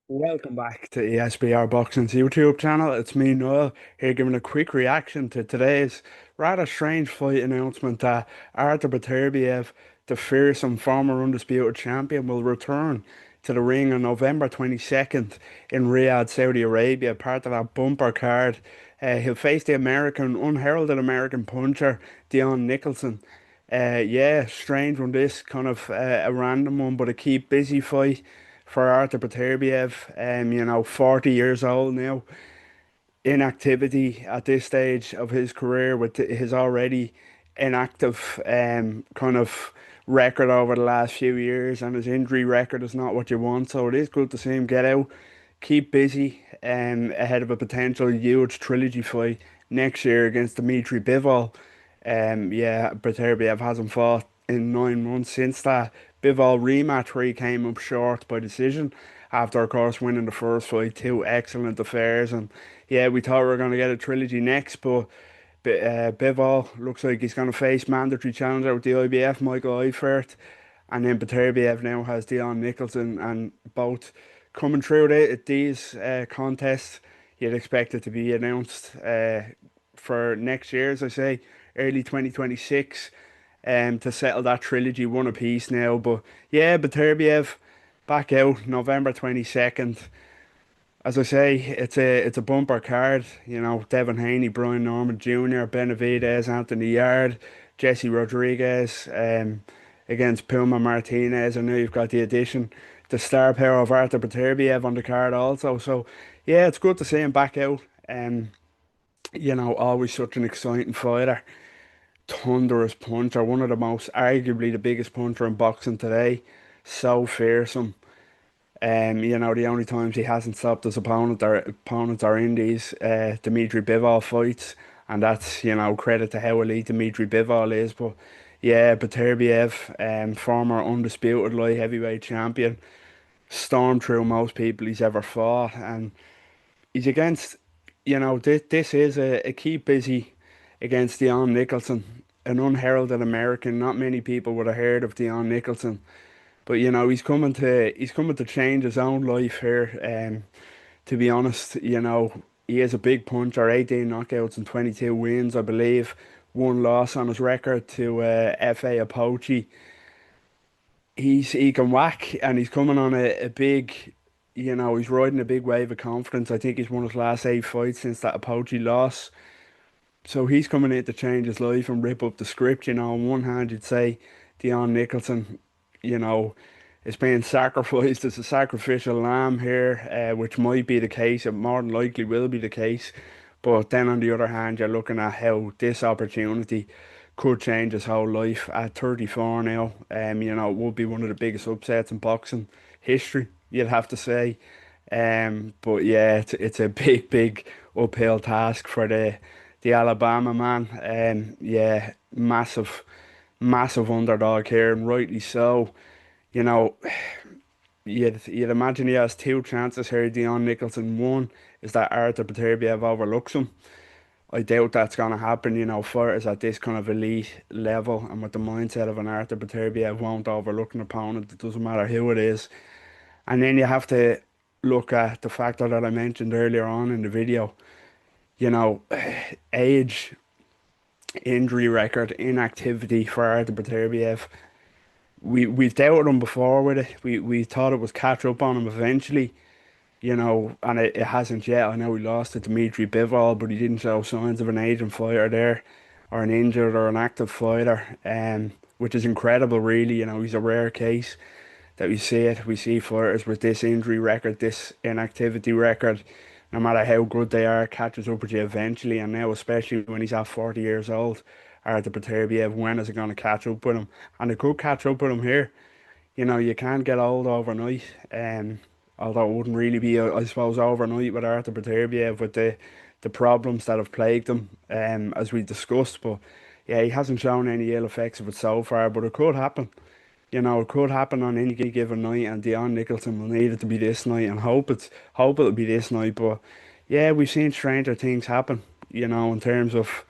Welcome back to ESBR Boxing's YouTube channel. It's me, Noel, here giving a quick reaction to today's rather strange fight announcement that Artur Beterbiev, the fearsome former undisputed champion, will return to the ring on November 22nd in Riyadh, Saudi Arabia, part of that bumper card. He'll face the unheralded American puncher, Deon Nicholson. Yeah, strange one, this kind of a random one, but a keep busy fight for Artur Beterbiev. 40 years old now, inactivity at this stage of his career with his already inactive kind of record over the last few years, and his injury record is not what you want. So it is good to see him get out, keep busy, ahead of a potential huge trilogy fight next year against Dmitry Bivol. Yeah, Beterbiev hasn't fought in 9 months since that Bivol rematch where he came up short by decision after, of course, winning the first fight. Two excellent affairs, and yeah, we thought we were going to get a trilogy next, but Bivol looks like he's going to face mandatory challenger with the IBF, Michael Eifert, and then Beterbiev now has Deon Nicholson, and both coming through these contests. You'd expect it to be announced for next year, as I say, early 2026, to settle that trilogy one apiece now. But yeah, Beterbiev back out November 22nd. As I say, it's a bumper card. You know, Devin Haney, Brian Norman Jr., Benavidez, Anthony Yard, Jesse Rodriguez, against Puma Martinez. I know you've got the addition, the star power of Artur Beterbiev on the card also. So yeah, it's good to see him back out. Always such an exciting fighter. Thunderous puncher, one of the most, arguably the biggest puncher in boxing today. So fearsome. The only times he hasn't stopped his opponents are in these Dmitry Bivol fights, and that's credit to how elite Dmitry Bivol is. But yeah, Beterbiev, former undisputed light heavyweight champion, stormed through most people he's ever fought, and he's against, this is a keep busy against Deon Nicholson, an unheralded American. Not many people would have heard of Deon Nicholson. But he's coming to change his own life here. To be honest, he is a big puncher, 18 knockouts and 22 wins, I believe. One loss on his record to FA Apochi. He can whack, and he's coming on a big, he's riding a big wave of confidence. I think he's won his last 8 fights since that Apochi loss. So he's coming in to change his life and rip up the script. On one hand, you'd say Deon Nicholson, you know, is being sacrificed as a sacrificial lamb here, which might be the case. It more than likely will be the case. But then on the other hand, you're looking at how this opportunity could change his whole life at 34 now. It would be one of the biggest upsets in boxing history, you'd have to say. But yeah, it's a big, big uphill task for the Alabama man. Yeah, massive, massive underdog here, and rightly so. You know, you'd imagine he has two chances here, Deon Nicholson. One is that Artur Beterbiev overlooks him. I doubt that's going to happen. Fighters at this kind of elite level and with the mindset of an Artur Beterbiev won't overlook an opponent. It doesn't matter who it is. And then you have to look at the factor that I mentioned earlier on in the video. You know, age, injury record, inactivity for Artur Beterbiev. We've doubted him before with it. We thought it was catch up on him eventually, and it hasn't yet. I know he lost to Dmitry Bivol, but he didn't show signs of an aging fighter there, or an injured or an active fighter, which is incredible, really. He's a rare case that we see it. We see fighters with this injury record, this inactivity record, no matter how good they are, catches up with you eventually. And now, especially when he's at 40 years old, Artur Beterbiev, when is it going to catch up with him? And it could catch up with him here. You can't get old overnight. Although it wouldn't really be, I suppose, overnight with Artur Beterbiev with the problems that have plagued him, as we discussed. But yeah, he hasn't shown any ill effects of it so far. But it could happen. It could happen on any given night, and Deon Nicholson will need it to be this night, and hope it'll be this night. But yeah, we've seen stranger things happen. In terms of,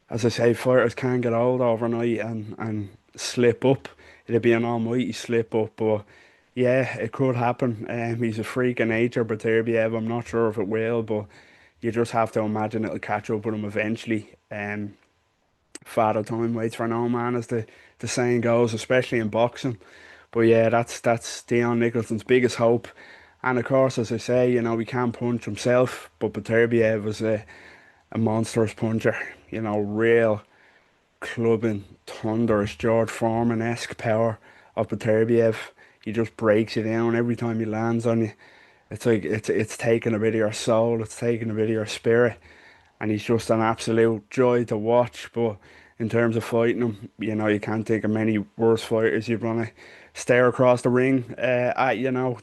as I say, fighters can get old overnight and slip up. It'd be an almighty slip up, but Yeah, it could happen. He's a freak of nature, Beterbiev. I'm not sure if it will, but you just have to imagine it'll catch up with him eventually. Father time waits for no man, as the saying goes, especially in boxing. But yeah, that's Deon Nicholson's biggest hope. And of course, as I say, he can't punch himself, but Beterbiev was a monstrous puncher. Real clubbing, thunderous George Foreman-esque power of Beterbiev. He just breaks you down every time he lands on you. It's like it's taking a bit of your soul, it's taking a bit of your spirit, and he's just an absolute joy to watch. But in terms of fighting him, you can't think of many worse fighters you'd want to stare across the ring at,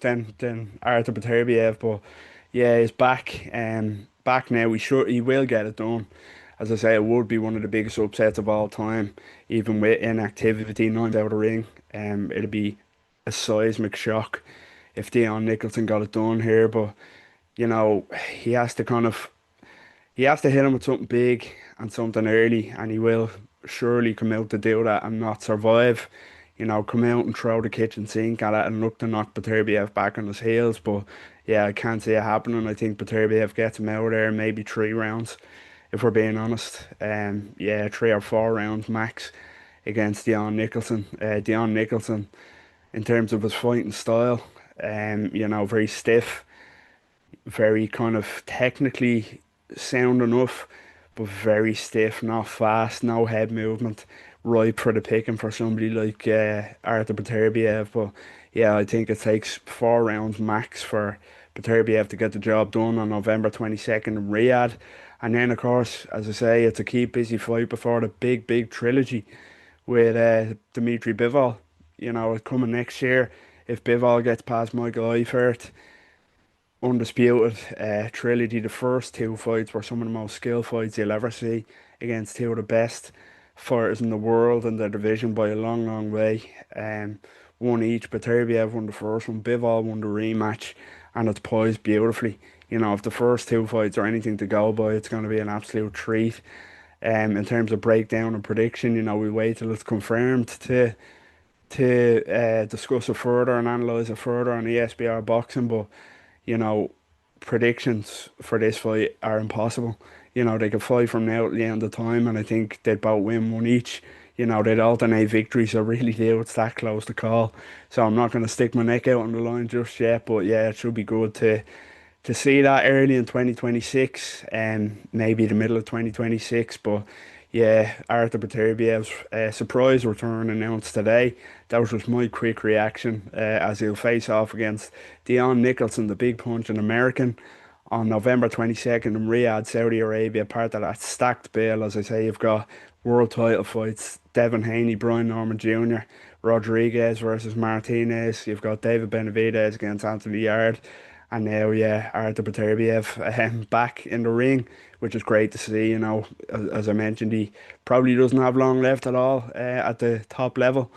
than Artur Beterbiev. But yeah, he's back, back now. He will get it done. As I say, it would be one of the biggest upsets of all time, even with inactivity, not out of the ring. It'd be a seismic shock if Deon Nicholson got it done here, but you know, he has to kind of he has to hit him with something big and something early, and he will surely come out to do that and not survive. Come out and throw the kitchen sink at it and look to knock Beterbiev back on his heels. But yeah, I can't see it happening. I think Beterbiev gets him out of there in maybe 3 rounds, if we're being honest. Yeah, 3 or 4 rounds max against Deon Nicholson. Deon Nicholson, in terms of his fighting style, very stiff, very kind of technically sound enough, but very stiff, not fast, no head movement, ripe for the picking for somebody like Artur Beterbiev. But yeah, I think it takes 4 rounds max for Beterbiev to get the job done on November 22nd in Riyadh. And then, of course, as I say, it's a keep busy fight before the big, big trilogy with Dmitry Bivol. It's coming next year. If Bivol gets past Michael Eifert, undisputed trilogy. The first two fights were some of the most skilled fights you'll ever see against two of the best fighters in the world in their division by a long, long way. One each. Beterbiev won the first one. Bivol won the rematch, and it's poised beautifully. If the first two fights are anything to go by, it's going to be an absolute treat. In terms of breakdown and prediction, we wait till it's confirmed to discuss it further and analyze it further on ESBR boxing. But you know, predictions for this fight are impossible. They could fight from now to the end of time, and I think they'd both win one each. They'd alternate victories, so really do. It's that close to call. So I'm not going to stick my neck out on the line just yet, but yeah, it should be good to see that early in 2026 and maybe the middle of 2026. But yeah, Artur Beterbiev's surprise return announced today. That was just my quick reaction as he'll face off against Deon Nicholson, the big punching American, on November 22nd in Riyadh, Saudi Arabia. Part of that stacked bill, as I say, you've got world title fights: Devin Haney, Brian Norman Jr., Rodriguez versus Martinez. You've got David Benavidez against Anthony Yard. And now, yeah, Artur Beterbiev back in the ring, which is great to see. As I mentioned, he probably doesn't have long left at all at the top level.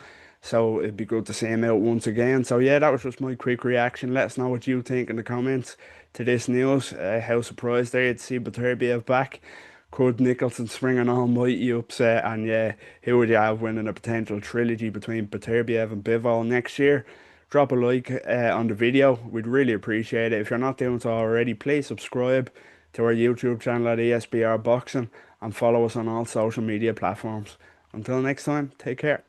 So it'd be good to see him out once again. So yeah, that was just my quick reaction. Let us know what you think in the comments to this news. How surprised are you to see Beterbiev back? Could Nicholson spring an almighty upset? And yeah, who would you have winning a potential trilogy between Beterbiev and Bivol next year? Drop a like on the video. We'd really appreciate it. If you're not doing so already, please subscribe to our YouTube channel at ESBR Boxing and follow us on all social media platforms. Until next time, take care.